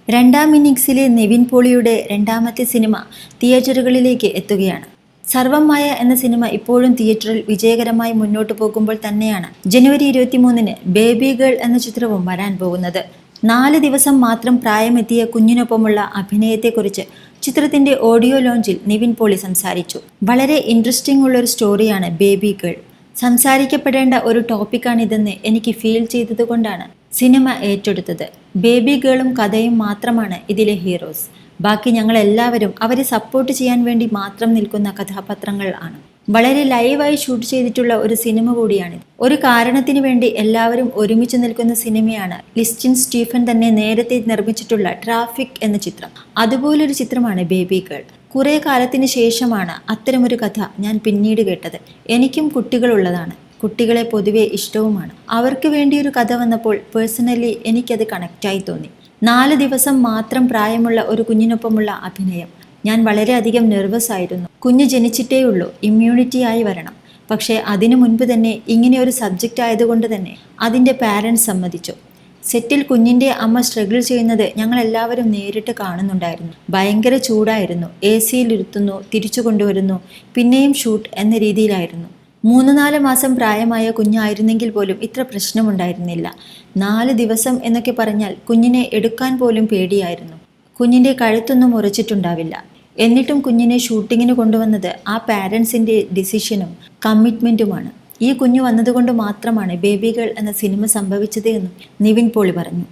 രണ്ടാം ഇന്നിംഗ്സിലെ നിവിൻ പോളിയുടെ രണ്ടാമത്തെ സിനിമ തിയേറ്ററുകളിലേക്ക് എത്തുകയാണ്. സർവം മായ എന്ന സിനിമ ഇപ്പോഴും തിയേറ്ററിൽ വിജയകരമായി മുന്നോട്ടു പോകുമ്പോൾ തന്നെയാണ് ജനുവരി 23-ന് ബേബി ഗേൾ എന്ന ചിത്രവും വരാൻ പോകുന്നത്. 4 ദിവസം മാത്രം പ്രായമെത്തിയ കുഞ്ഞിനൊപ്പമുള്ള അഭിനയത്തെക്കുറിച്ച് ചിത്രത്തിന്റെ ഓഡിയോ ലോഞ്ചിൽ നിവിൻ പോളി സംസാരിച്ചു. വളരെ ഇൻട്രസ്റ്റിംഗ് ഉള്ളൊരു സ്റ്റോറിയാണ് ബേബി ഗേൾ. സംസാരിക്കപ്പെടേണ്ട ഒരു ടോപ്പിക്കാണിതെന്ന് എനിക്ക് ഫീൽ ചെയ്തതുകൊണ്ടാണ് സിനിമ ഏറ്റെടുത്തത്. ബേബി ഗേളും കഥയും മാത്രമാണ് ഇതിലെ ഹീറോസ്. ബാക്കി ഞങ്ങൾ എല്ലാവരും അവരെ സപ്പോർട്ട് ചെയ്യാൻ വേണ്ടി മാത്രം നിൽക്കുന്ന കഥാപാത്രങ്ങൾ ആണ്. വളരെ ലൈവായി ഷൂട്ട് ചെയ്തിട്ടുള്ള ഒരു സിനിമ കൂടിയാണിത്. ഒരു കാരണത്തിന് വേണ്ടി എല്ലാവരും ഒരുമിച്ച് നിൽക്കുന്ന സിനിമയാണ് ലിസ്റ്റിൻ സ്റ്റീഫൻ തന്നെ നേരത്തെ നിർമ്മിച്ചിട്ടുള്ള ട്രാഫിക് എന്ന ചിത്രം. അതുപോലൊരു ചിത്രമാണ് ബേബി ഗേൾ. കുറേ കാലത്തിന് ശേഷമാണ് അത്തരമൊരു കഥ ഞാൻ പിന്നീട് കേട്ടത്. എനിക്കും കുട്ടികളുള്ളതാണ്. കുട്ടികളെ പൊതുവെ ഇഷ്ടവുമാണ്. അവർക്ക് വേണ്ടി ഒരു കഥ വന്നപ്പോൾ പേഴ്സണലി എനിക്കത് കണക്റ്റായി തോന്നി. 4 ദിവസം മാത്രം പ്രായമുള്ള ഒരു കുഞ്ഞിനൊപ്പമുള്ള അഭിനയം. ഞാൻ വളരെയധികം നെർവസ് ആയിരുന്നു. കുഞ്ഞ് ജനിച്ചിട്ടേ ഉള്ളൂ, ഇമ്മ്യൂണിറ്റി ആയി വരണം. പക്ഷേ അതിനു മുൻപ് തന്നെ ഇങ്ങനെ ഒരു സബ്ജക്റ്റ് ആയതുകൊണ്ട് തന്നെ അതിൻ്റെ പാരൻസ് സമ്മതിച്ചു. സെറ്റിൽ കുഞ്ഞിൻ്റെ അമ്മ സ്ട്രഗിൾ ചെയ്യുന്നത് ഞങ്ങൾ എല്ലാവരും നേരിട്ട് കാണുന്നുണ്ടായിരുന്നു. ഭയങ്കര ചൂടായിരുന്നു. AC-യിലിരുത്തുന്നു, തിരിച്ചു കൊണ്ടുവരുന്നു, പിന്നെയും ഷൂട്ട് എന്ന രീതിയിലായിരുന്നു. 3-4 മാസം പ്രായമായ കുഞ്ഞായിരുന്നെങ്കിൽ പോലും ഇത്ര പ്രശ്നമുണ്ടായിരുന്നില്ല. 4 ദിവസം എന്നൊക്കെ പറഞ്ഞാൽ കുഞ്ഞിനെ എടുക്കാൻ പോലും പേടിയായിരുന്നു. കുഞ്ഞിൻ്റെ കഴുത്തൊന്നും ഉറച്ചിട്ടുണ്ടാവില്ല. എന്നിട്ടും കുഞ്ഞിനെ ഷൂട്ടിങ്ങിന് കൊണ്ടുവന്നത് ആ പാരൻസിൻ്റെ ഡിസിഷനും കമ്മിറ്റ്മെൻറ്റുമാണ്. ഈ കുഞ്ഞു വന്നതുകൊണ്ട് മാത്രമാണ് ബേബി ഗേൾ എന്ന സിനിമ സംഭവിച്ചത് എന്നും നിവിൻ പോളി പറഞ്ഞു.